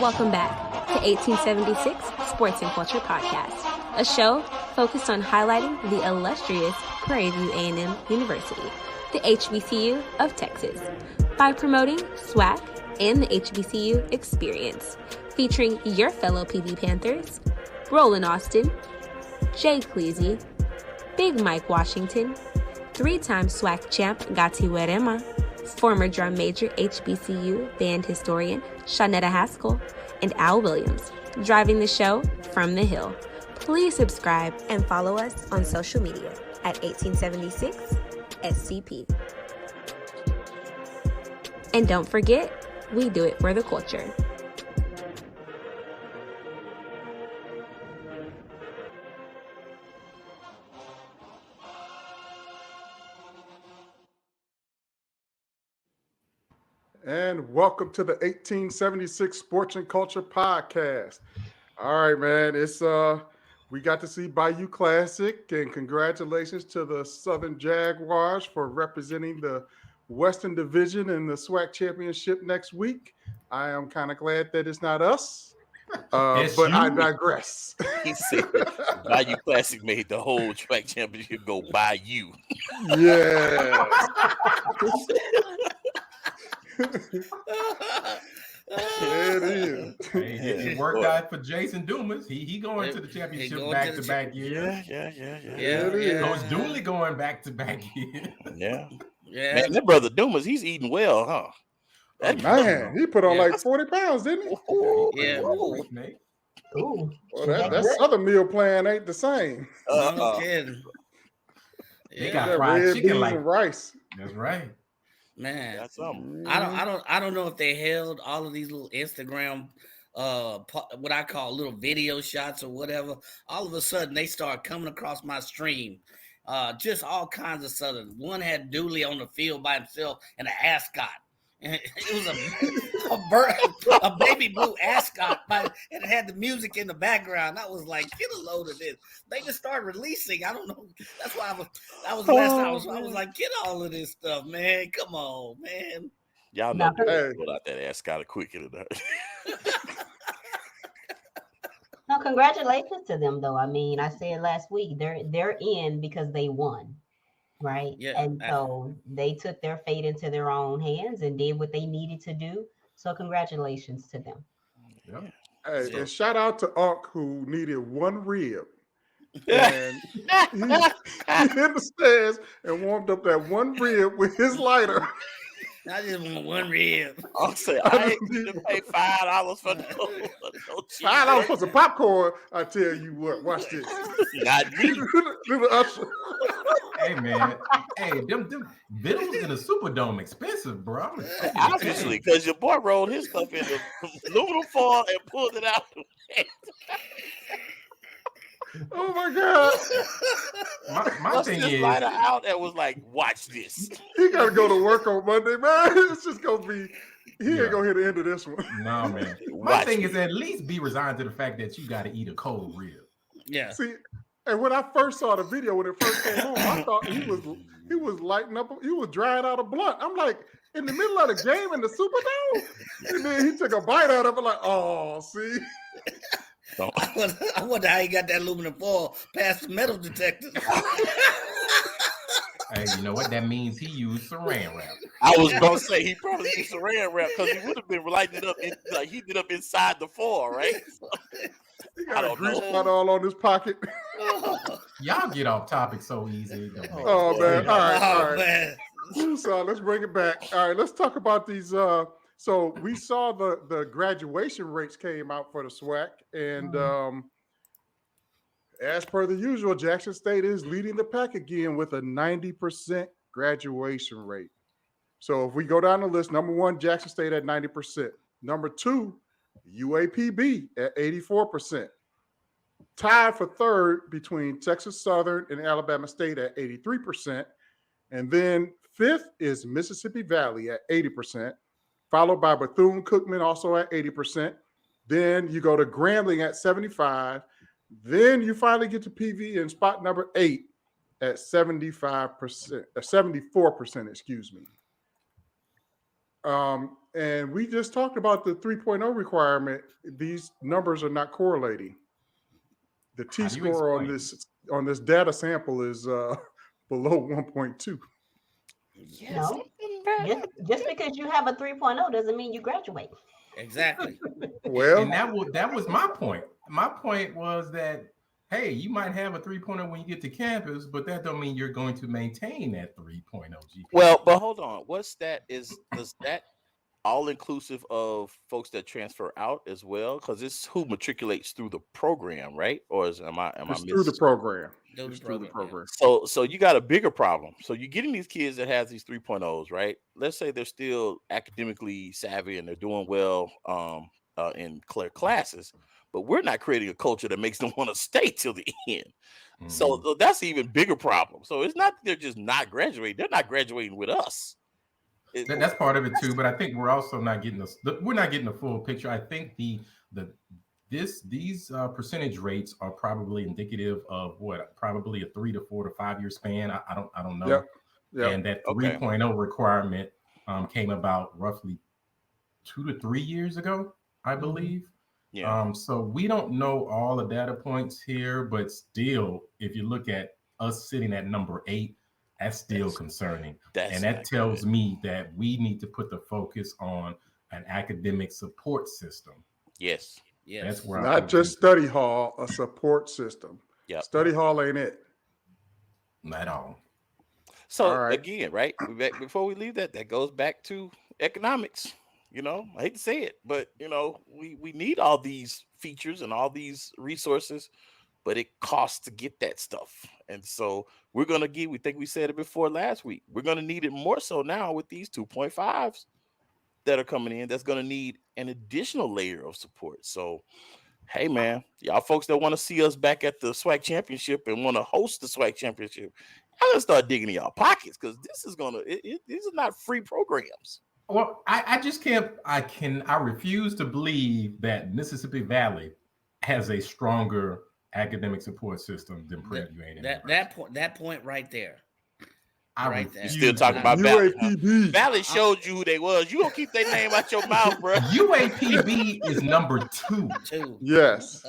Welcome back to 1876 Sports and Culture Podcast, a show focused on highlighting the illustrious Prairie View A&M University, the HBCU of Texas, by promoting SWAC and the HBCU experience, featuring your fellow PV Panthers, Roland Austin, Jay Cleasy, Big Mike Washington, three-time SWAC champ Gati Werema, former drum major HBCU band historian Shawnetta Haskell, and Al Williams, driving the show from the Hill. Please subscribe and follow us on social media at 1876 SCP. And don't forget, we do it for the culture. And welcome to the 1876 Sports and Culture Podcast. All right, man. It's we got to see Bayou Classic, and congratulations to the Southern Jaguars for representing the Western Division in the SWAC Championship next week. I am kind of glad that it's not us, but I digress. He said Bayou Classic made the whole track championship go by you. Yeah. It is. It worked out for Jason Dumas. He going to the championship back-to-back year. Yeah. Coach Dooley going back-to-back year. Yeah. Man, that brother Dumas, he's eating well, huh? Man, he put on like 40 pounds, didn't he? Yeah. Ooh. Well, that Southern meal plan ain't the same. No kidding. They got fried chicken like rice. That's right. Man, that's something. I don't know if they held all of these little Instagram, what I call little video shots or whatever. All of a sudden, they start coming across my stream, just all kinds of sudden. One had Dooley on the field by himself and an ascot. And it was a baby blue ascot, and it had the music in the background. I was like, get a load of this. They just started releasing. I don't know. That's why I was like, get all of this stuff, man. Come on, man. Y'all know they pulled out that ascot quicker than that. No, congratulations to them, though. I mean, I said last week they're in because they won. Right. Yeah. And so they took their fate into their own hands and did what they needed to do. So congratulations to them. Yep. Hey, and shout out to Unc, who needed one rib. And he hit the stairs and warmed up that one rib with his lighter. I just want one rib. I'll say I ain't need to pay $5 for no $5 for some popcorn. I tell you what, watch this. Not me. Little Usher. Hey man, them vittles in the Superdome expensive, bro. Obviously, because your boy rolled his stuff in the aluminum foil and pulled it out. Oh my God! My thing is, lighter out and was like, "Watch this." He got to go to work on Monday, man. It's just gonna be. He ain't gonna hit the end of this one. No, man. My thing is, at least be resigned to the fact that you got to eat a cold rib. Yeah. See, and when I first saw the video when it first came on, I thought he was lighting up. He was drying out a blunt. I'm like, in the middle of the game in the Superdome, and then he took a bite out of it. Like, oh, see. I wonder how he got that aluminum foil past the metal detector. Hey, you know what? That means he used saran wrap. I was gonna say he probably used saran wrap because he would have been lighting it up, heating it up inside the foil, right? He got a grease spot all on his pocket. Y'all get off topic so easy. Oh man! All right. Man. So let's bring it back. All right, let's talk about these. So we saw the graduation rates came out for the SWAC, and as per the usual, Jackson State is leading the pack again with a 90% graduation rate. So if we go down the list, number one, Jackson State at 90%. Number two, UAPB at 84%. Tied for third between Texas Southern and Alabama State at 83%. And then fifth is Mississippi Valley at 80%. Followed by Bethune-Cookman also at 80%. Then you go to Grambling at 75%. Then you finally get to PV in spot number 8 at 75%, 74%, excuse me. And we just talked about the 3.0 requirement. These numbers are not correlating. The How do you T-score on this data sample is below 1.2. Yes. No, just because you have a 3.0 doesn't mean you graduate. Exactly. Well, And that was my point. My point was that, hey, you might have a 3.0 when you get to campus, but that don't mean you're going to maintain that 3.0 GPA. Well, but hold on. Does that all inclusive of folks that transfer out as well? Because it's who matriculates through the program, right? Or am I it's through the program. Through It's the through the program, program. So you got a bigger problem. So you're getting these kids that have these 3.0s, right? Let's say they're still academically savvy and they're doing well in clear classes, but we're not creating a culture that makes them want to stay till the end. So that's an even bigger problem. So it's not that they're just not graduating; they're not graduating with us. That's part of it too, but I think we're also not getting the full picture. I think these percentage rates are probably indicative of probably a 3 to 4 to 5 year span. I don't know. Yep. And that 3.0 requirement came about roughly 2 to 3 years ago, I believe. Yeah. So we don't know all the data points here, but still, if you look at us sitting at number 8, that's still concerning. And that tells me that we need to put the focus on an academic support system. Yes. That's where not just study hall, a support system. Yeah. Study hall ain't it. Not all. So again, right? Before we leave that goes back to economics. You know, I hate to say it, but you know, we need all these features and all these resources, but it costs to get that stuff. And so we think we said it before last week, we're going to need it more so now with these 2.5s that are coming in. That's going to need an additional layer of support. So, hey, man, y'all folks that want to see us back at the SWAC championship and want to host the SWAC championship, I'm going to start digging in y'all pockets because this is these are not free programs. Well, I just can't. I refuse to believe that Mississippi Valley has a stronger academic support system than Prairie View A&M. That point right there. You still talking about Valley? UAPB. Huh? Valley showed you who they was. You gonna keep their name out your mouth, bro? UAPB is number 2. Yes.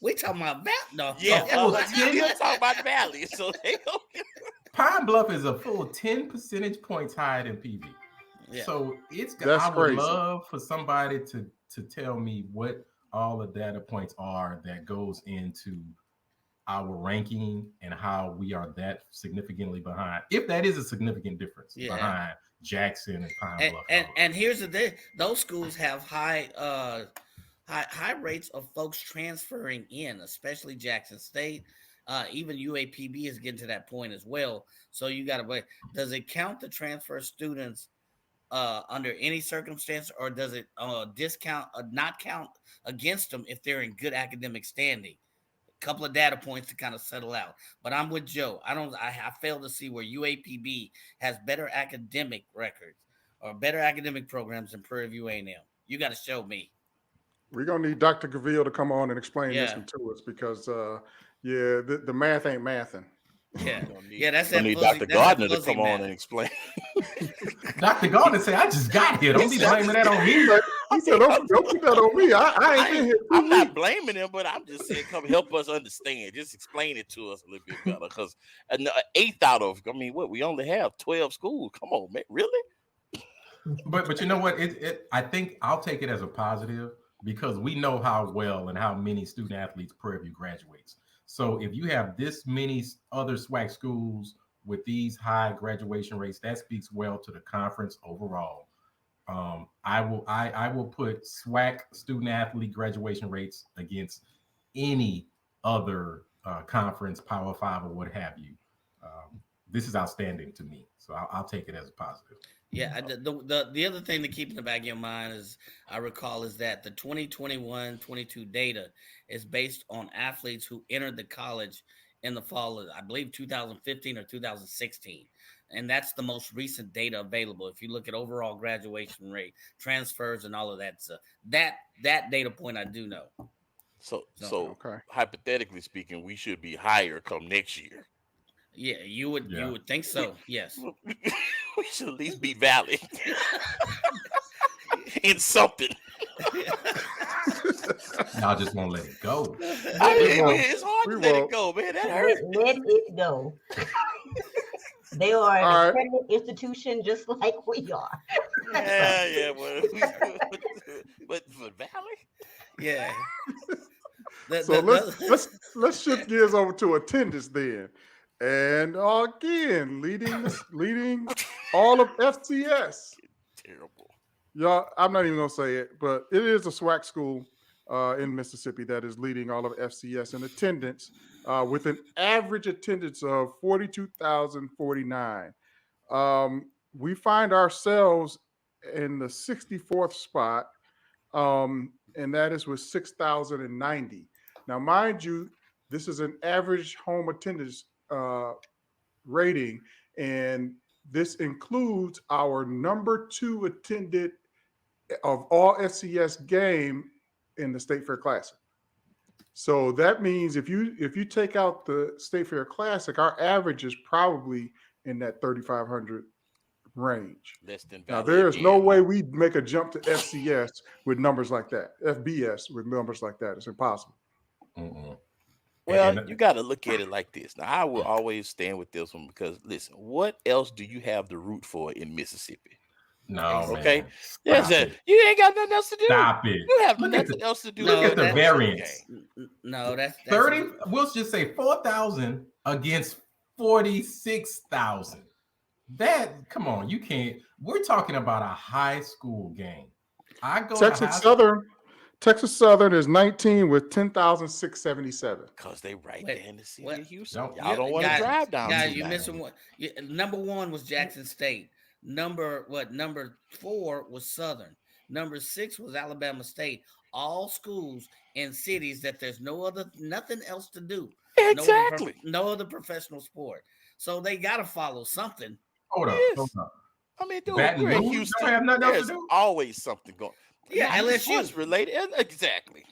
We talking about Valley? No. Yeah, you talking about Valley. So Pine Bluff is a full 10 percentage points higher than PV. Yeah. So That's I would crazy. love for somebody to tell me what all the data points are that goes into our ranking and how we are that significantly behind. If that is a significant difference behind Jackson and Pine Bluff. And here's the thing: those schools have high rates of folks transferring in, especially Jackson State. Even UAPB is getting to that point as well. So you got to wait. Does it count the transfer students under any circumstance, or does it not count against them if they're in good academic standing? A couple of data points to kind of settle out. But I'm with Joe. I fail to see where UAPB has better academic records or better academic programs than Prairie View A&M. You got to show me. We're gonna need Dr. Gaville to come on and explain this one to us because the math ain't mathing. Yeah, that's that. Need Dr. Gardner to come on and explain. Dr. Gardner said, "I just got here. Don't be blaming that on me." He said, "Don't put that on me. I ain't been here. I'm not blaming him, but I'm just saying, come help us understand. Just explain it to us a little bit better. Because an 8th out of, we only have 12 schools. Come on, man, really? But you know what? I think I'll take it as a positive because we know how well and how many student athletes Prairie View graduates. So if you have this many other SWAC schools with these high graduation rates, that speaks well to the conference overall. I will put SWAC student athlete graduation rates against any other conference, Power 5 or what have you. This is outstanding to me, so I'll take it as a positive. Yeah, the other thing to keep in the back of your mind is that the 2021-22 data is based on athletes who entered the college in the fall of, I believe, 2015 or 2016. And that's the most recent data available. If you look at overall graduation rate, transfers, and all of that stuff, that data point I do know. So hypothetically speaking, we should be higher come next year. Yeah, you would think so. Yes. We should at least be Valley in something. Y'all just won't let it go. It's hard to let it go, man. That hurt. Let it go. They are an accredited institution just like we are. Yeah. But for Valley? Yeah. So let's shift gears over to attendance then. And again, leading all of FCS. Terrible. Y'all, I'm not even gonna say it, but it is a SWAC school in Mississippi that is leading all of FCS in attendance with an average attendance of 42,049. We find ourselves in the 64th spot, and that is with 6,090. Now, mind you, this is an average home attendance rating, and this includes our number 2 attended of all FCS game in the State Fair Classic. So that means if you take out the State Fair Classic, our average is probably in that 3,500 range. Less than now, there is no way we make a jump to FCS with numbers like that. FBS with numbers like that. It's impossible. Mm-mm. Well, you got to look at it like this. Now, I will always stand with this one because, listen, what else do you have to root for in Mississippi? No, okay. Man. You ain't got nothing else to do. Stop it. You have nothing else to do. Look at the variance. No, that's 30. We'll just say 4,000 against 46,000. That, come on, you can't. We're talking about a high school game. I go Texas Southern is 19 with 10,677. Because they right there in the city of Houston. No, Y'all don't want to drive down. Guys, you're missing one. Number 1 was Jackson State. Number 4 was Southern. Number 6 was Alabama State. All schools in cities that there's nothing else to do. Exactly. No other professional sport. So they got to follow something. Hold up. I mean, dude, Baton we're in Rouge Houston. don't have nothing else to There's do. always something going. Yeah, LSU related. Exactly.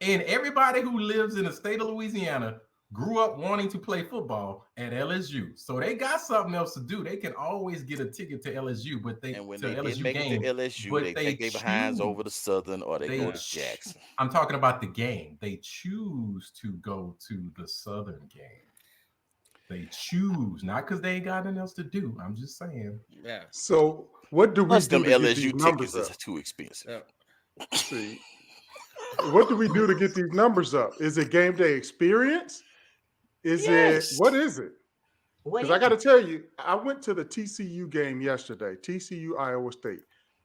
And everybody who lives in the state of Louisiana grew up wanting to play football at LSU, so they got something else to do. They can always get a ticket to LSU, but when they didn't make it to LSU, they take their behinds over to Southern or they go to Jackson. I'm talking about the game. They choose to go to the Southern game. They choose, not because they ain't got nothing else to do. I'm just saying. Yeah. So what do we do? Them LSU tickets is too expensive. See, what do we do to get these numbers up? Is it game day experience? What is it? Because I got to tell you, I went to the TCU game yesterday, TCU Iowa State,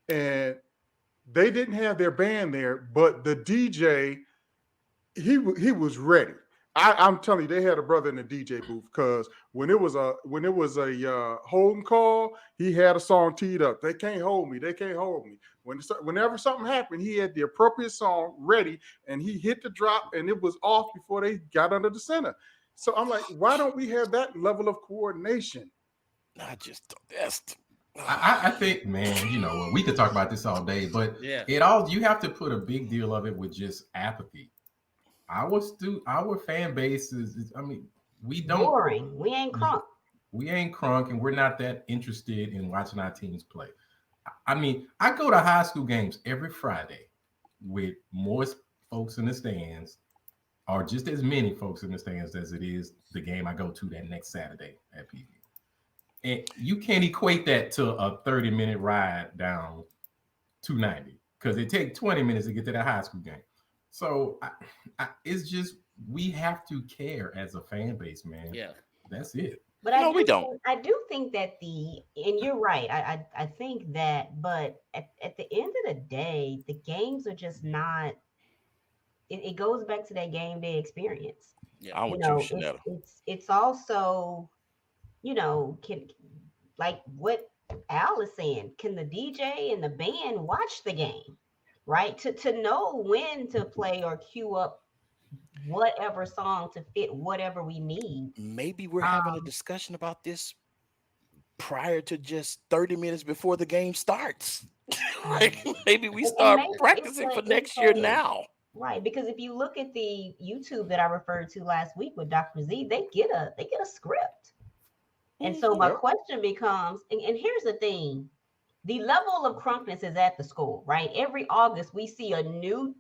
and they didn't have their band there, but the DJ, he was ready. I'm telling you, they had a brother in the DJ booth because when it was a holding call, he had a song teed up. They can't hold me. They can't hold me. Whenever something happened, he had the appropriate song ready, and he hit the drop, and it was off before they got under the center. So I'm like, why don't we have that level of coordination? I just that's. I think, man, we could talk about this all day, but you have to put a big deal of it with just apathy. Our fan base is we don't boring. We ain't crunk. We ain't crunk, and we're not that interested in watching our teams play. I go to high school games every Friday with more folks in the stands, or just as many folks in the stands as it is the game I go to that next Saturday at PV. And you can't equate that to a 30-minute ride down 290 because it takes 20 minutes to get to that high school game. So it's just we have to care as a fan base, man. Yeah, that's it. But we don't. I do think that and you're right. I think that, but at the end of the day, the games are just not. It goes back to that game day experience. Yeah, I'm with you, Chanel. It's also, like what Al is saying, can the DJ and the band watch the game? Right, to know when to play or cue up whatever song to fit whatever we need. Maybe we're having a discussion about this prior to just 30 minutes before the game starts. Like maybe we start practicing for next year now. Right, because if you look at the YouTube that I referred to last week with Dr. Z, they get a script. And so my question becomes, and here's the thing, the level of crunkness is at the school, right? Every August we see a new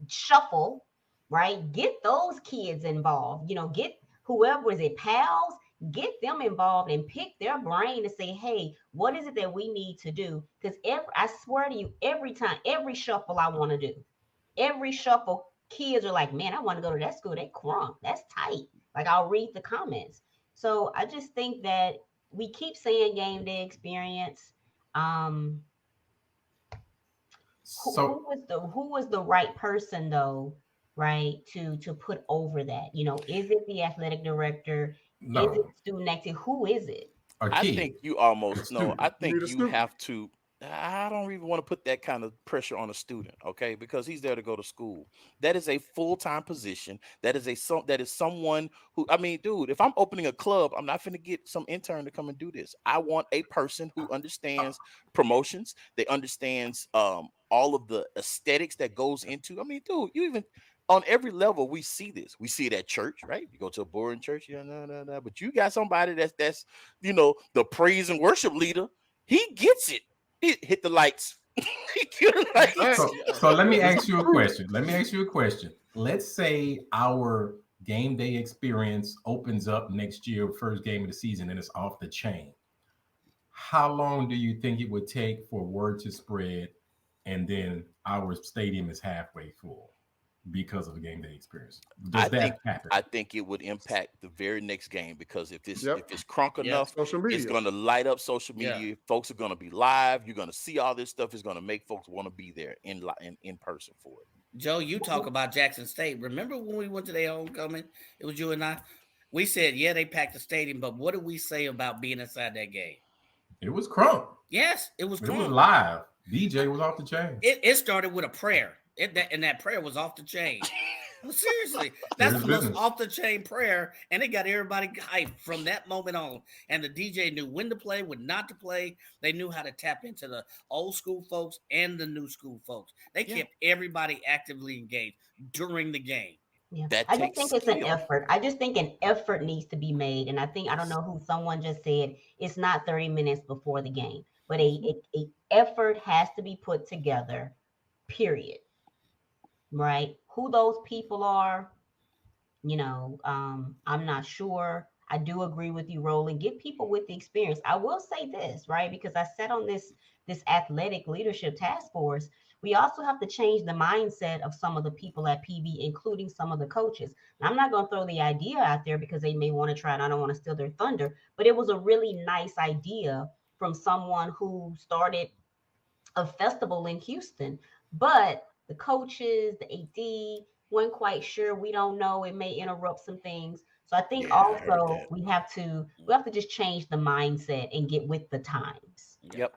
shuffle, right? Get those kids involved, get whoever is it, pals, get them involved and pick their brain to say, hey, what is it that we need to do? Because I swear to you, every time, every shuffle I want to do, every shuffle, kids are like, man, I want to go to that school. They crunk. That's tight. Like, I'll read the comments. So I just think that we keep saying game day experience. Who was the right person though, right, to put over that? Is it the athletic director? No. Is it student activity? Who is it? I think you almost know. I think you have to. I don't even want to put that kind of pressure on a student, okay? Because he's there to go to school. That is a full-time position. That is someone who, I mean, dude, if I'm opening a club, I'm not finna get some intern to come and do this. I want a person who understands promotions. They understands all of the aesthetics that goes into. I mean, dude, you even on every level we see this. We see it at church, right? You go to a boring church, no. But you got somebody that's the praise and worship leader. He gets it. Hit the lights. So let me ask you a question. Let's say our game day experience opens up next year, first game of the season, and it's off the chain. How long do you think it would take for word to spread, and then our stadium is halfway full because of the game day experience? Does that happen? I think it would impact the very next game, because if it's crunk enough, it's going to light up social media. Folks are going to be live. You're going to see all this stuff. Is going to make folks want to be there in person for it. Joe, you talk about Jackson State. Remember when we went to their homecoming? It was you and I. We said, they packed the stadium, but what did we say about being inside that game? It was crunk. Yes, it was crunk. It was live. DJ was off the chain. It started with a prayer. And that prayer was off the chain. Seriously, that's the most off the chain prayer, and it got everybody hyped from that moment on. And the DJ knew when to play, when not to play. They knew how to tap into the old school folks and the new school folks. They kept everybody actively engaged during the game. Yeah. I just think it's an effort. I just think an effort needs to be made. And I don't know who, someone just said it's not 30 minutes before the game, but a effort has to be put together, period. Right? Who those people are, I'm not sure. I do agree with you, Roland. Get people with the experience. I will say this, right? Because I sat on this athletic leadership task force. We also have to change the mindset of some of the people at PV, including some of the coaches. And I'm not going to throw the idea out there because they may want to try, and I don't want to steal their thunder, but it was a really nice idea from someone who started a festival in Houston. But the coaches, the AD, weren't quite sure. We don't know. It may interrupt some things. So I think also we have to just change the mindset and get with the times. Yep.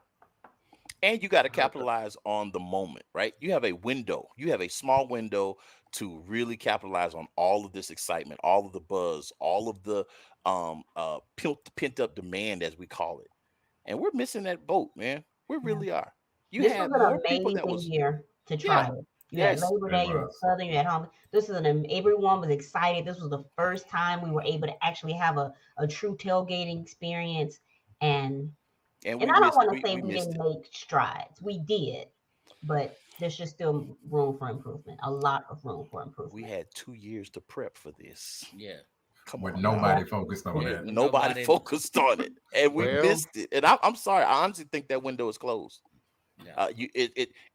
And you got to capitalize on the moment, right? You have a window. You have a small window to really capitalize on all of this excitement, all of the buzz, all of the pent up demand, as we call it. And we're missing that boat, man. We really are. This was an amazing year to try it. You had Labor Day, you had Southern, you had home. Everyone was excited. This was the first time we were able to actually have a true tailgating experience. And I don't want to say we didn't make strides. We did, but there's just still room for improvement. A lot of room for improvement. We had 2 years to prep for this. Yeah. Come on. Nobody focused on that. Nobody focused on it. And we missed it. And I'm sorry. I honestly think that window is closed. Yeah.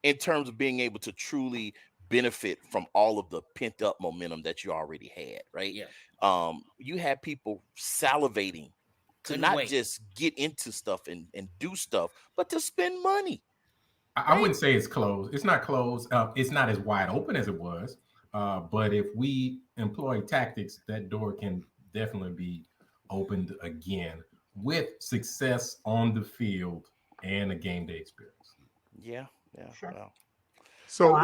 In terms of being able to truly benefit from all of the pent up momentum that you already had, right? Yeah. You had people salivating to not just get into stuff and do stuff, but to spend money. I wouldn't say it's closed. It's not closed. It's not as wide open as it was. But if we employ tactics, that door can definitely be opened again with success on the field and a game day experience. Yeah. Sure. Well. So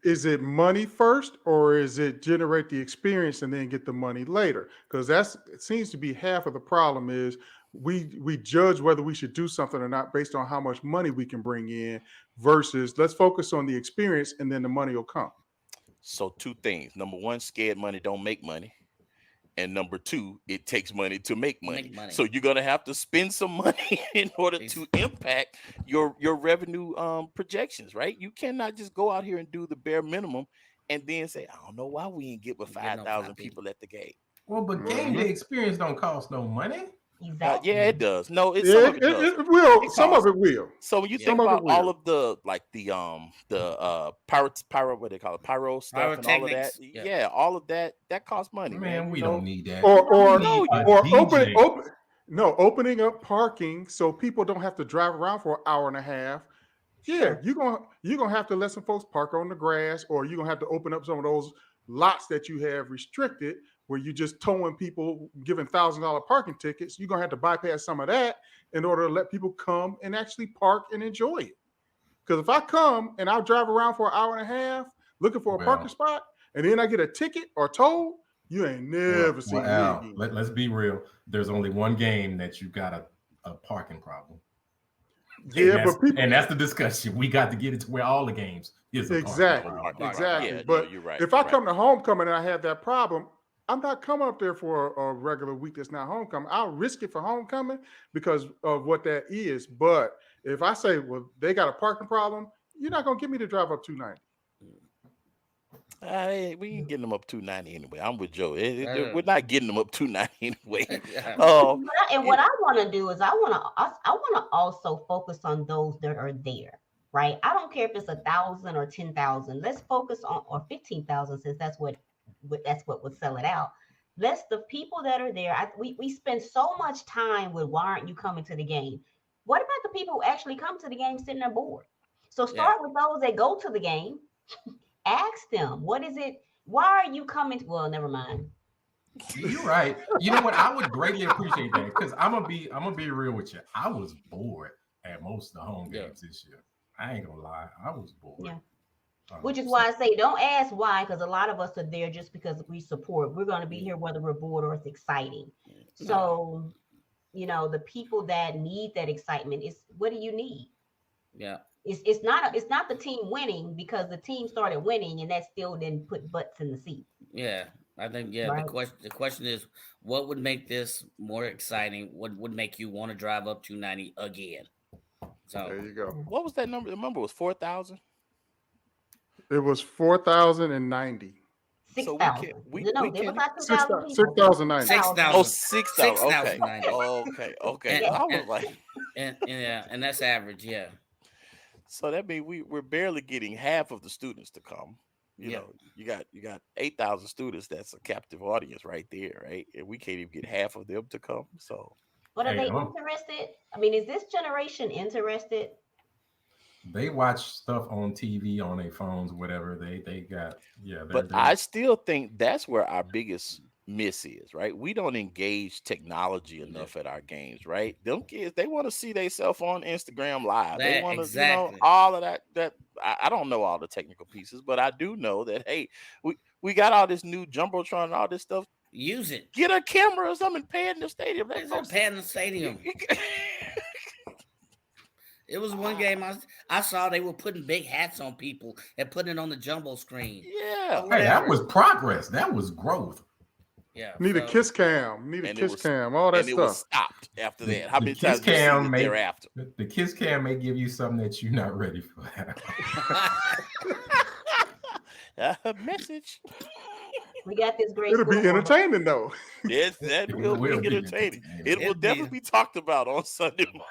is it money first, or is it generate the experience and then get the money later? Because it seems to be half of the problem is we judge whether we should do something or not based on how much money we can bring in versus let's focus on the experience and then the money will come. So 2 things. Number 1, scared money don't make money. And number two, it takes money to make money. So you're gonna have to spend some money in order to impact your revenue projections, right? You cannot just go out here and do the bare minimum and then say, I don't know why we ain't get with 5,000 people at the game. Well, but game day experience don't cost no money. Exactly. Yeah, it does. No, Yeah, some of it does. It will. Some of it will. So when you think about all of the like the pyro, what they call it, pyro stuff and all of that, all of that costs money. Man, we don't need that. Opening up parking so people don't have to drive around for an hour and a half. Yeah, you're gonna have to let some folks park on the grass, or you're gonna have to open up some of those lots that you have restricted, where you're just towing people, giving $1,000 parking tickets. You're gonna have to bypass some of that in order to let people come and actually park and enjoy it. Because if I come and I'll drive around for an hour and a half looking for a parking spot, and then I get a ticket or toll, you ain't never seen me. Let's be real. There's only one game that you got a parking problem. Yeah, and that's the discussion. We got to get it to where all the games is exactly. Yeah, but you're right. If I come to homecoming and I have that problem, I'm not coming up there for a regular week that's not homecoming. I'll risk it for homecoming because of what that is. But if I say, well, they got a parking problem, you're not gonna get me to drive up 290. We ain't getting them up 290 anyway. I'm with Joe. We're not getting them up 290 anyway. And what I want to do is I want to also focus on those that are there, right? I don't care if it's 1,000 or 10,000. Let's focus on, or 15,000, since that's what would sell it out. Let's the people that are there. We spend so much time with why aren't you coming to the game? What about the people who actually come to the game sitting there bored? So start with those that go to the game. Ask them, what is it? Why are you coming? Well, never mind. You're right. You know what? I would greatly appreciate that, because I'm gonna be real with you. I was bored at most of the home games this year. I ain't gonna lie. I was bored. Yeah. Which is why I say don't ask why, because a lot of us are there just because we support. We're going to be here whether we're bored or it's exciting. So, the people that need that excitement is, what do you need? Yeah. It's not the team winning, because the team started winning and that still didn't put butts in the seat. Yeah. I think right. The question is, what would make this more exciting? What would make you want to drive up 290 again? So there you go. What was that number? The number was 4,000. It was 4,00090. 6,000. We no, can, there was like 6,090. 6,000. Oh, 6,000. Okay. And, I was like, and that's average. Yeah. So that means we're barely getting half of the students to come. You know, you got 8,000 students. That's a captive audience right there, right? And we can't even get half of them to come. So, but are they interested? I mean, is this generation interested? They watch stuff on TV, on their phones, whatever they got. Yeah, but I still think that's where our biggest miss is, right? We don't engage technology enough at our games, right? Them kids, they want to see themselves on Instagram Live. They want to, all of that. That I don't know all the technical pieces, but I do know that, hey, we got all this new jumbotron and all this stuff. Use it. Get a camera or something, pay it in the stadium. Pay in the stadium. It was one game I saw they were putting big hats on people and putting it on the jumbo screen. Yeah. Hey, that was progress. That was growth. Yeah. Need a kiss cam. All that stuff. It was stopped after that. How many times thereafter? The kiss cam may give you something that you're not ready for. A message. We got this great. It'll be entertaining though. Yes, that will be entertaining. It will definitely be talked about on Sunday morning.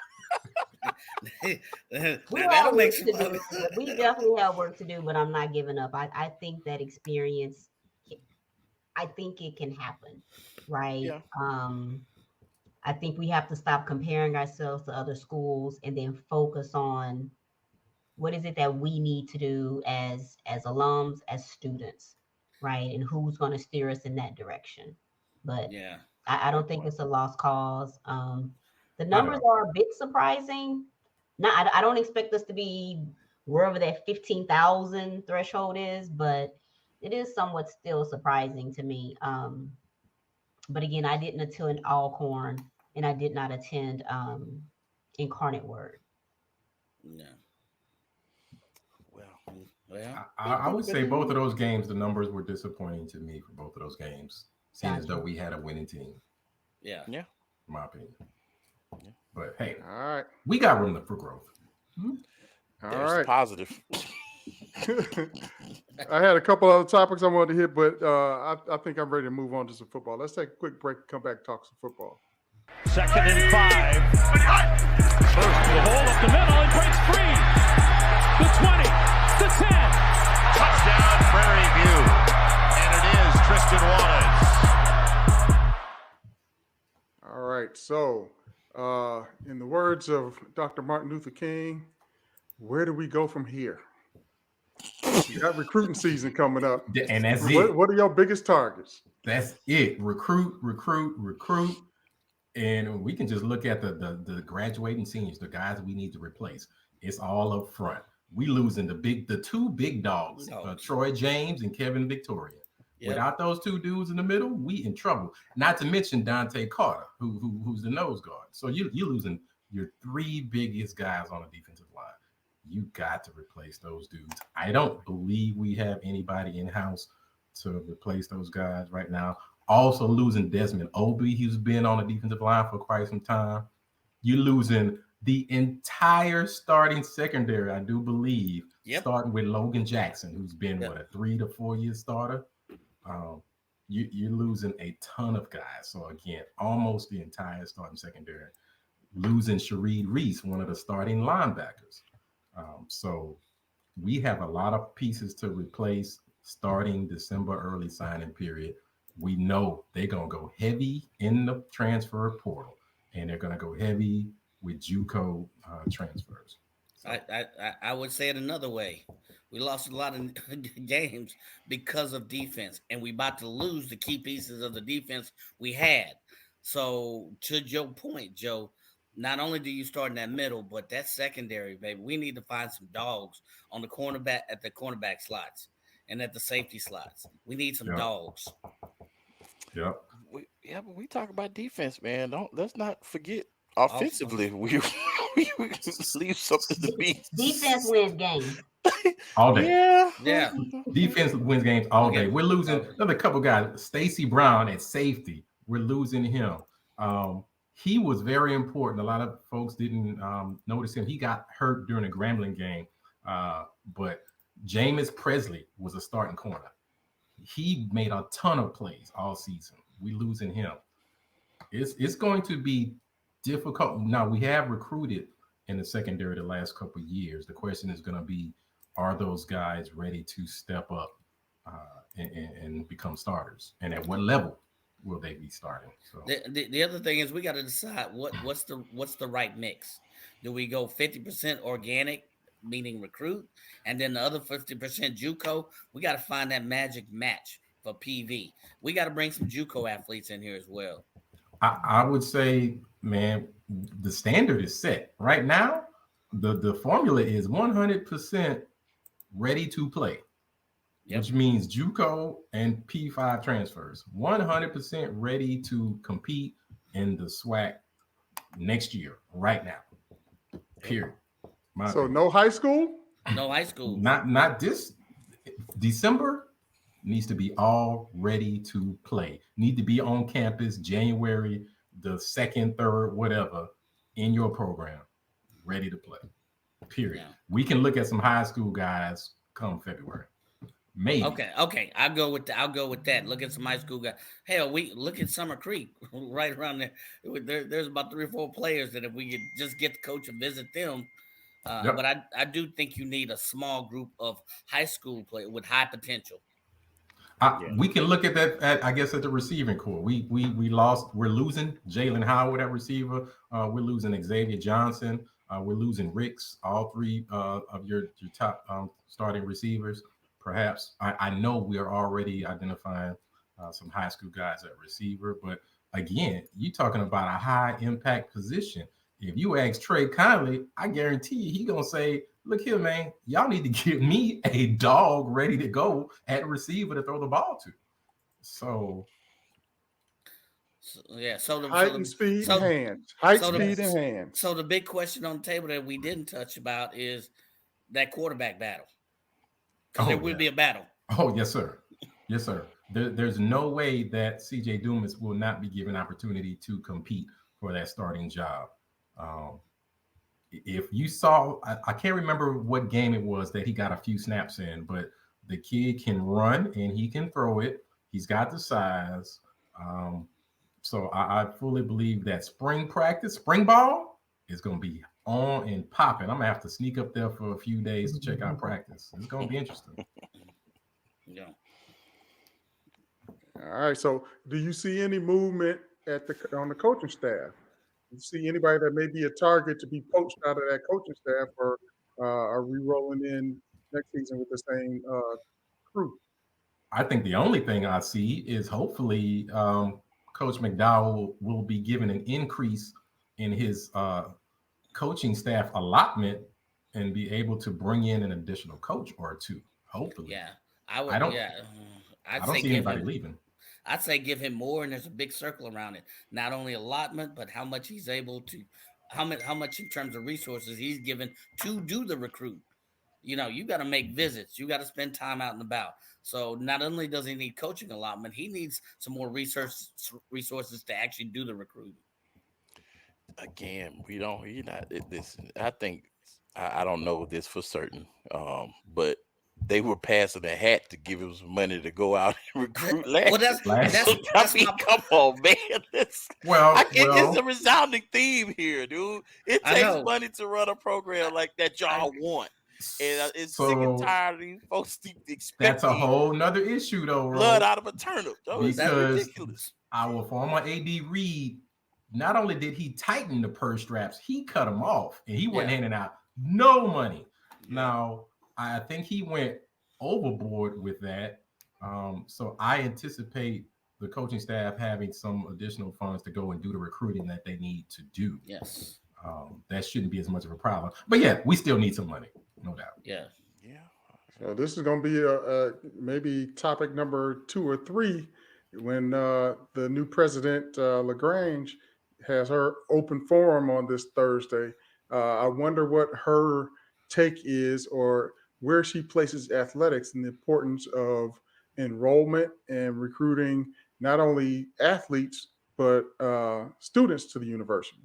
We definitely have work to do, but I'm not giving up. I think that experience, I think it can happen, right? Yeah. I think we have to stop comparing ourselves to other schools and then focus on what is it that we need to do as alums, as students, right? And who's going to steer us in that direction. But I don't think it's a lost cause. The numbers are a bit surprising. I don't expect us to be wherever that 15,000 threshold is, but it is somewhat still surprising to me. But again, I didn't attend Alcorn, and I did not attend Incarnate Word. Yeah. Well, I would say both of those games, the numbers were disappointing to me for both of those games. seeing as though we had a winning team. Yeah. Yeah. In my opinion. Yeah. But hey, all right, we got room for growth. There's the positive. I had a couple other topics I wanted to hit, but I think I'm ready to move on to some football. Let's take a quick break and come back and talk some football. 2nd and 5. First to the hole up the middle. He breaks free. The 20, the 10. Touchdown, Prairie View. And it is Tristan Wallace. All right. So, in the words of Dr. Martin Luther King, where do we go from here? You got recruiting season coming up. And that's it. What are your biggest targets? That's it. Recruit. And we can just look at the graduating seniors, the guys we need to replace. It's all up front. We losing the two big dogs, Troy James and Kevin Victoria. Yep. Without those two dudes in the middle, we in trouble. Not to mention Dante Carter, who's the nose guard. So you're losing your three biggest guys on the defensive line. You got to replace those dudes. I don't believe we have anybody in-house to replace those guys right now. Also losing Desmond Obi, who's been on the defensive line for quite some time. You're losing the entire starting secondary, I do believe, starting with Logan Jackson, who's been, a 3 to 4 year starter. You're losing a ton of guys. So again, almost the entire starting secondary. Losing Shareed Reese, one of the starting linebackers. So we have a lot of pieces to replace starting December early signing period. We know they're going to go heavy in the transfer portal, and they're going to go heavy with JUCO transfers. So. I would say it another way. We lost a lot of games because of defense, and we about to lose the key pieces of the defense we had. So to your point, Joe, not only do you start in that middle, but that secondary, baby, we need to find some dogs on the cornerback at the cornerback slots and at the safety slots. We need some dogs. Yep. But we talk about defense, man. Let's not forget offensively. We leave something to be. Defense wins games. All day. Yeah. Defense wins games all day. We're losing another couple guys. Stacy Brown at safety. We're losing him. He was very important. A lot of folks didn't notice him. He got hurt during a Grambling game. But Jameis Presley was a starting corner. He made a ton of plays all season. We losing him. It's going to be difficult. Now, we have recruited in the secondary the last couple of years. The question is going to be, are those guys ready to step up and become starters? And at what level will they be starting? So the other thing is we got to decide what's the right mix. Do we go 50% organic, meaning recruit, and then the other 50% JUCO? We got to find that magic match for PV. We got to bring some JUCO athletes in here as well. I would say, man, the standard is set right now. The formula is 100% ready to play, which means JUCO and P5 transfers. 100% ready to compete in the SWAC next year, right now. Period. So no high school? No high school. Not this December. Needs to be all ready to play. Need to be on campus January the 2nd, 3rd, whatever, in your program, ready to play. Period. Yeah. We can look at some high school guys come February. Maybe. Okay. I'll go with that. Look at some high school guys. Hell, we look at Summer Creek right around there. There's about 3 or 4 players that if we could just get the coach and visit them. But I do think you need a small group of high school players with high potential. We can look at that at the receiving core. We're losing Jalen Howard at receiver. We're losing Xavier Johnson. We're losing Ricks, all 3 of your top starting receivers. Perhaps I know we are already identifying some high school guys at receiver, but again, you're talking about a high impact position. If you ask Trey Conley, I guarantee you he's gonna say, look here, man, y'all need to give me a dog ready to go at receiver to throw the ball to. So height and speed and hands. Height, speed, and hands. So the big question on the table that we didn't touch about is that quarterback battle. Because there will be a battle. Oh, yes, sir. Yes, sir. there's no way that CJ Dumas will not be given opportunity to compete for that starting job. If you saw, I can't remember what game it was that he got a few snaps in, but the kid can run and he can throw it. He's got the size. So I fully believe that spring ball is going to be on and popping. I'm going to have to sneak up there for a few days to check out practice. It's going to be interesting. Yeah. All right. So, do you see any movement on the coaching staff? Do you see anybody that may be a target to be poached out of that coaching staff, or are we rolling in next season with the same crew? I think the only thing I see is hopefully Coach McDowell will be given an increase in his coaching staff allotment and be able to bring in an additional coach or two. Hopefully, yeah. I would. I don't see anybody leaving. I'd say give him more, and there's a big circle around it. Not only allotment, but how much he's able to, how much in terms of resources he's given to do the recruit. You know, you got to make visits. You got to spend time out and about. So not only does he need coaching allotment, he needs some more resources to actually do the recruiting. Again, we don't. I think I don't know this for certain, but they were passing a hat to give him some money to go out and recruit last. Well, come on, man. It's a resounding theme here, dude. It takes money to run a program like that y'all want. And it's sick and tired of these folks expecting. That's a whole nother issue, though, blood out of a turnip. Because that's ridiculous. Our former AD Reed, not only did he tighten the purse straps, he cut them off, and he wasn't handing out no money. Now, I think he went overboard with that. So I anticipate the coaching staff having some additional funds to go and do the recruiting that they need to do. Yes. That shouldn't be as much of a problem. But yeah, we still need some money, no doubt. Yeah. So this is going to be a maybe topic number 2 or 3 when the new president, LeGrande, has her open forum on this Thursday. I wonder what her take is, or where she places athletics and the importance of enrollment and recruiting not only athletes, but students to the university.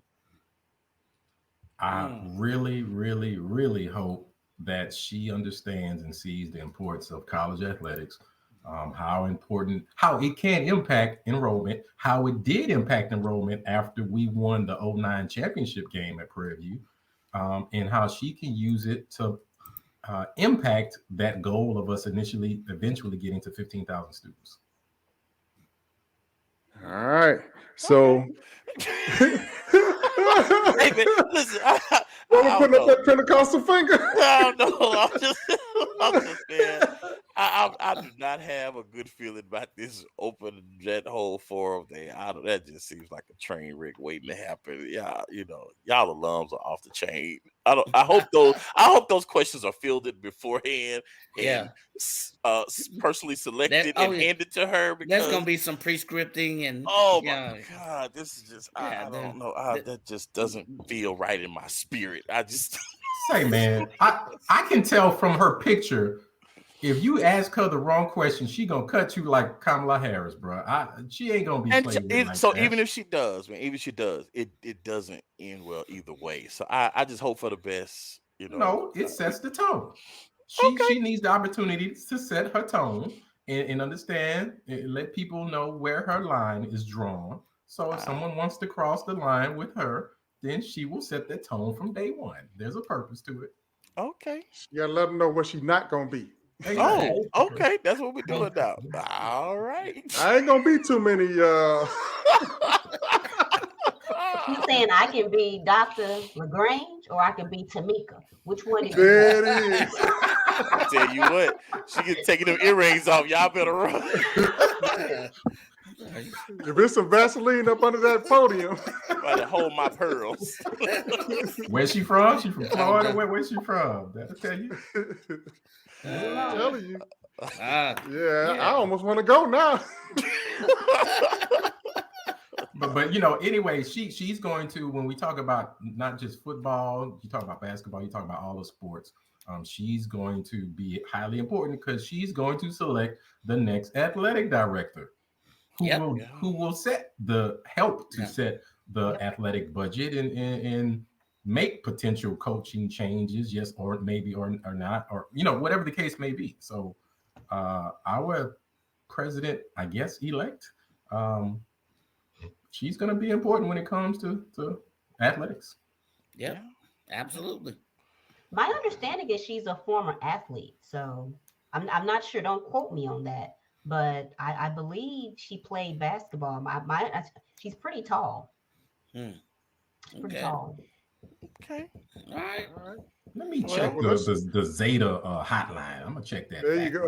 I really, really, really hope that she understands and sees the importance of college athletics, how it can impact enrollment, how it did impact enrollment after we won the 2009 championship game at Prairie View, and how she can use it to impact that goal of us eventually getting to 15,000 students. All right. So, hey, man, listen, I'm putting up that Pentecostal finger. No, I'm just man. I do not have a good feeling about this that whole forum thing. That just seems like a train wreck waiting to happen. Yeah, y'all alums are off the chain. I hope those questions are fielded beforehand and personally selected and handed to her. Because there's gonna be some pre-scripting and my God, this is just I don't know. That just doesn't feel right in my spirit. I just say, man, I can tell from her picture. If you ask her the wrong question, she gonna cut you like Kamala Harris, bro. She ain't gonna be playing like that. Even if she does, it doesn't end well either way. So I just hope for the best. No, it sets the tone. She needs the opportunity to set her tone and understand and let people know where her line is drawn. So if someone wants to cross the line with her, then she will set that tone from day one. There's a purpose to it. Okay. You gotta let them know what she's not gonna be. Oh, okay. That's what we're doing now. All right. I ain't gonna be too many. He's saying I can be Dr. LeGrande or I can be Tamika. Which one is there it is. I tell you what, she get taking them earrings off. Y'all better run. If there's some Vaseline up under that podium, try to hold my pearls. Where's she from? She from Florida? Where's she from? That'll tell you. I'm telling you. I almost want to go now. But anyway, she's going to, when we talk about not just football, you talk about basketball, you talk about all the sports. She's going to be highly important because she's going to select the next athletic director, who will set the athletic budget and make potential coaching changes, yes, or maybe or not, or whatever the case may be. So our president, I guess, elect, she's going to be important when it comes to athletics. Yeah, absolutely. My understanding is she's a former athlete, so I'm not sure. Don't quote me on that, but I believe she played basketball. She's pretty tall. Pretty tall. Okay. All right. Let me check the Zeta hotline. I'm gonna check that. There you go.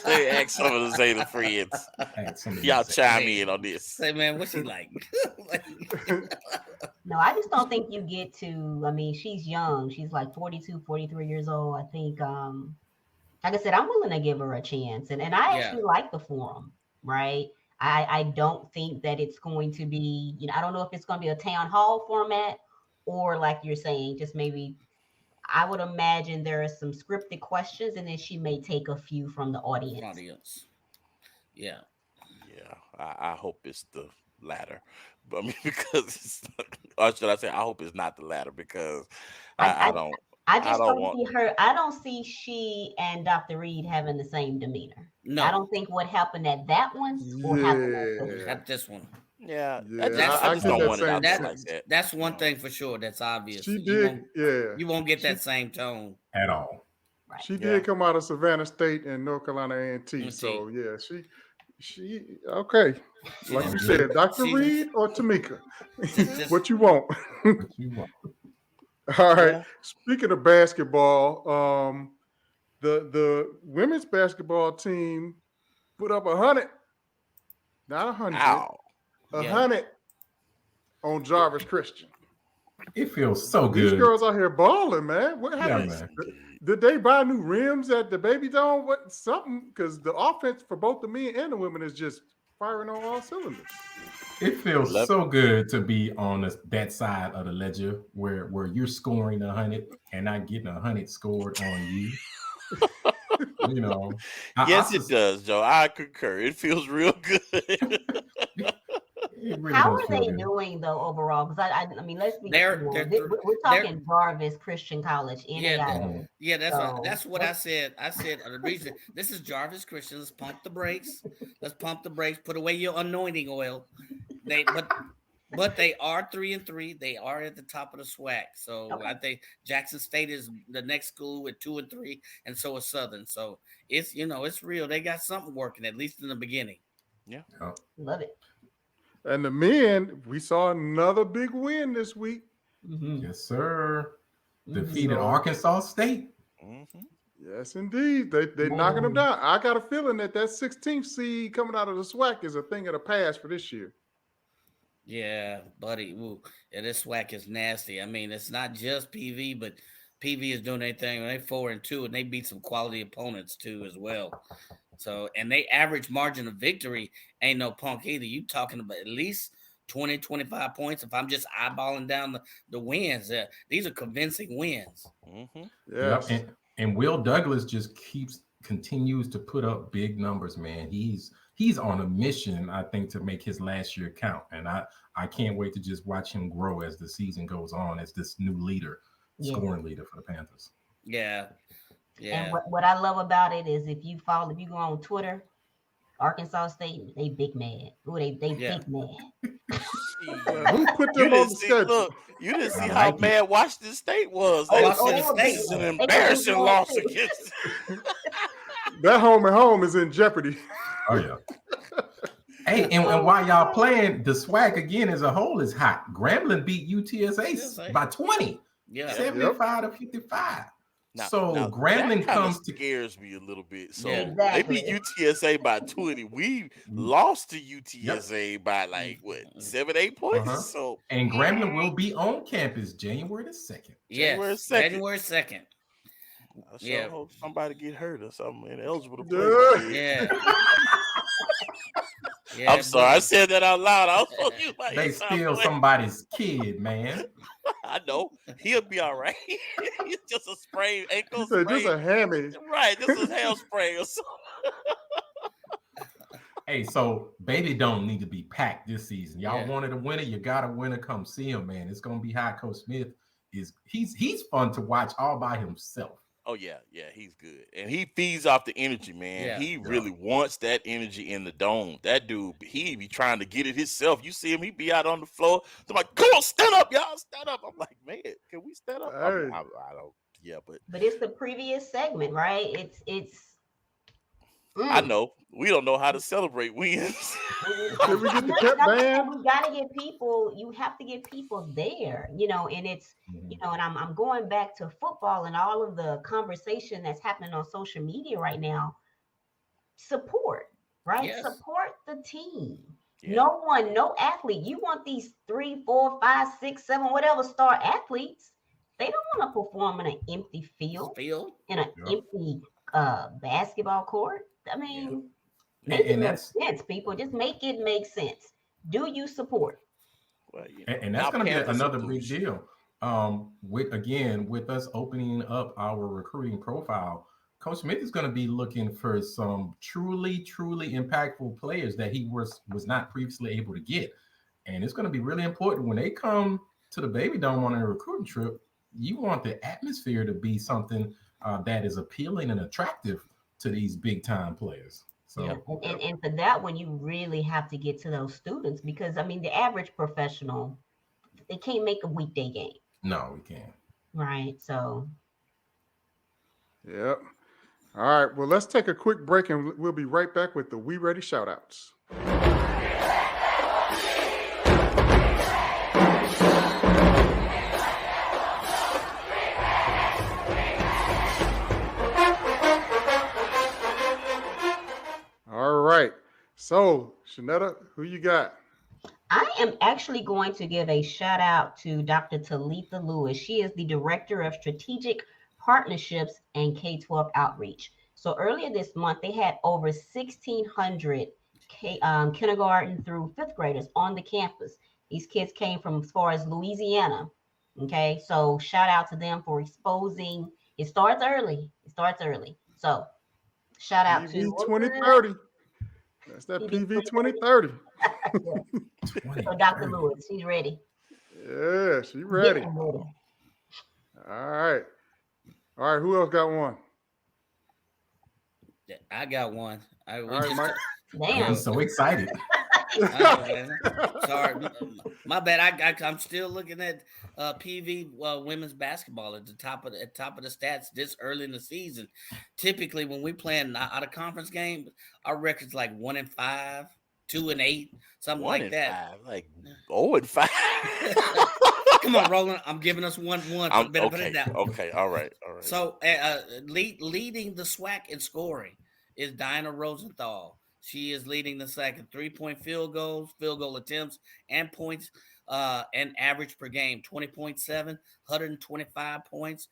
They ask some of the Zeta friends. Y'all chime in on this. Say, man, what's she like? No, I just don't think you get to. I mean, she's young. She's like 42, 43 years old. I think. Like I said, I'm willing to give her a chance, and I actually like the forum, right? I don't think that it's going to be. I don't know if it's going to be a town hall format or like you're saying, just maybe. I would imagine there are some scripted questions, and then she may take a few from the audience. Yeah. I hope it's the latter, but I mean, because or should I say, I hope it's not the latter because I don't. I just don't see her. I don't see she and Dr. Reed having the same demeanor. No, I don't think what happened at that one will happen at this one. Yeah, I just don't want it out like that. That's one thing for sure. That's obvious. She did, you won't get that same tone at all. Right. She did come out of Savannah State and North Carolina A&T. So yeah, she okay. Like you said, Dr. Reed or Tamika, what you want? All right. Yeah. Speaking of basketball, the women's basketball team put up 100, not 100. 100 on Jarvis Christen. It feels so good. These girls out here balling, man. What happened? Yeah, did they buy new rims at the Baby Dome? What something? Because the offense for both the men and the women is just firing on all cylinders. It feels so good to be on that side of the ledger where you're scoring 100 and not getting 100 scored on you. Yes, it does, Joe. I concur. It feels real good. Really how are they doing though overall? Because I mean, let's be we're talking Jarvis Christian College. That's what I said. I said the reason this is Jarvis Christen. Let's pump the brakes. Put away your anointing oil. But they are 3-3. They are at the top of the SWAC. So I think Jackson State is the next school with 2-3, and so is Southern. So it's it's real. They got something working at least in the beginning. Yeah, love it. And the men, we saw another big win this week. Mm-hmm. Yes, sir. Defeated Arkansas State. Mm-hmm. Yes, indeed. They're knocking them down. I got a feeling that 16th seed coming out of the SWAC is a thing of the past for this year. Yeah, buddy. Ooh, yeah, this SWAC is nasty. I mean, it's not just PV, but PV is doing their thing. They're 4-2, and they beat some quality opponents too as well. So, and they average margin of victory ain't no punk either. You talking about at least 20, 25 points. If I'm just eyeballing down the wins, these are convincing wins. Mm-hmm. Yeah. And Will Douglas just continues to put up big numbers, man. He's on a mission, I think, to make his last year count. And I can't wait to just watch him grow as the season goes on as this new leader, scoring leader for the Panthers. Yeah. Yeah. And what I love about it is if you go on Twitter, Arkansas State, they big mad. Ooh, they big mad. Who put them on the schedule? You didn't see how mad Washington State was. Washington State was an embarrassing loss against. That home and home is in jeopardy. Oh yeah. Hey, and while y'all playing, the SWAC again as a whole is hot. Grambling beat UTSA by 20. Yeah. 75-55. Now, Grambling comes scares me a little bit. So they beat UTSA by 20. We lost to UTSA by 7-8 points. So and Grambling will be on campus January 2nd. Yes, January 2nd. I hope somebody get hurt or something and eligible to play. Yeah. I'm sorry, I said that out loud. They steal somebody's kid, man. I know he'll be all right. It's just a sprain ankle. Just a hammy. Right, just a hamstring or something. Hey, so Baby Dome need to be packed this season. Y'all wanted a winner, you got a winner. Come see him, man. It's gonna be high. Coach Smith he's fun to watch all by himself. Oh yeah, he's good, and he feeds off the energy, man. Yeah. He really wants that energy in the dome. That dude, he be trying to get it himself. You see him, he be out on the floor. I'm like, come on, stand up, y'all, stand up. I'm like, man, can we stand up? Hey. I don't. Yeah, but it's the previous segment, right? It's. I know we don't know how to celebrate wins. Can we get the pep band? We gotta get people. You have to get people there, and it's, and I'm going back to football and all of the conversation that's happening on social media right now. Support, right? Yes. Support the team. Yeah. No athlete. You want these 3, 4, 5, 6, 7, whatever star athletes. They don't want to perform in an empty field. In an empty basketball court. I mean, make it make sense, people. Just make it make sense. Do you support? Well, and that's going to be another big deal. With us opening up our recruiting profile, Coach Smith is going to be looking for some truly, truly impactful players that he was not previously able to get. And it's going to be really important when they come to the Baby Dome on a recruiting trip. You want the atmosphere to be something that is appealing and attractive to these big time players. So and for that one, you really have to get to those students, because I mean, the average professional, they can't make a weekday game. No, we can't. Right. So Yep. All right. Well, let's take a quick break and we'll be right back with the We Ready shout outs. All right. So, Shanetta, who you got? I am actually going to give a shout out to Dr. Talitha Lewis. She is the Director of Strategic Partnerships and K-12 Outreach. So earlier this month, they had over 1,600 kindergarten through fifth graders on the campus. These kids came from as far as Louisiana. Okay, so shout out to them for exposing. It starts early. So shout out to PV 2030. That's that PV 2030. So Dr. Lewis, she's ready. Yeah, she's ready. All right. Who else got one? I got one. All right, Mike. Damn. I'm so excited. Sorry, my bad. I'm still looking at PV women's basketball at the top of the stats this early in the season. Typically, when we play out of conference game, our record's like 1-5, 2-8, something like that. 5, like 0-5. Come on, Roland. I'm giving us 1-1. Better put it down. Okay. All right. So, leading the SWAC in scoring is Diana Rosenthal. She is leading the second. 3-point field goals, field goal attempts, and points, and average per game. 20.7, 125 points,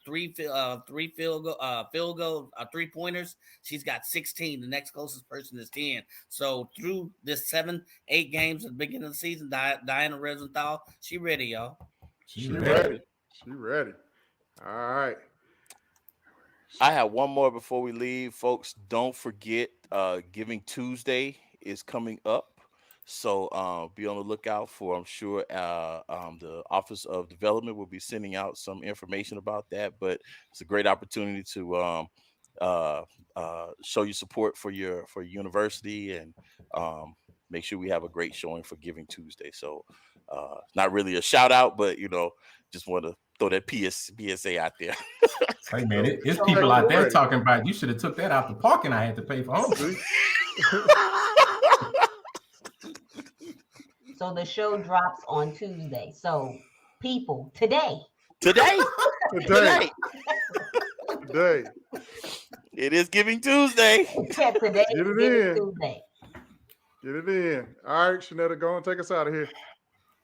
three field goal, 3-pointers. She's got 16. The next closest person is 10. So through this 7-8 games at the beginning of the season, Diana Rosenthal, she ready, y'all. She ready. All right. I have one more before we leave, folks. Don't forget, Giving Tuesday is coming up, so be on the lookout for. I'm sure the Office of Development will be sending out some information about that. But it's a great opportunity to show your support for your university and make sure we have a great showing for Giving Tuesday. So, not really a shout out, but just want to throw that PSA out there. Hey man, it's people out there talking about you should have took that out the parking I had to pay for home. So the show drops on Tuesday. So people, today. Today. It is Giving Tuesday. Yeah, today Get is it Giving in. Tuesday. Get it in. All right, Shanetta, go and take us out of here.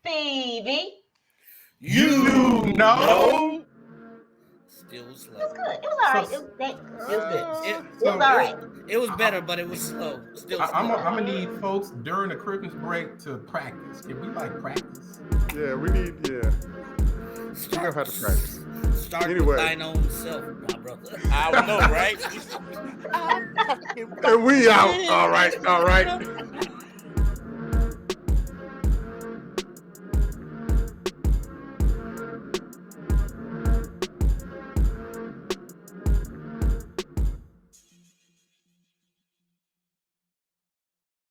Phoebe. You know. Still slow. It was good. It was all right. It was good. It was all right. It was better, but it was slow. Still slow. I'm gonna need folks during the Christmas break to practice. Can we practice? Yeah, we need. Yeah. You're gonna have to practice. Start Anyway. relying on himself, my brother. I know, right? And we out. All right.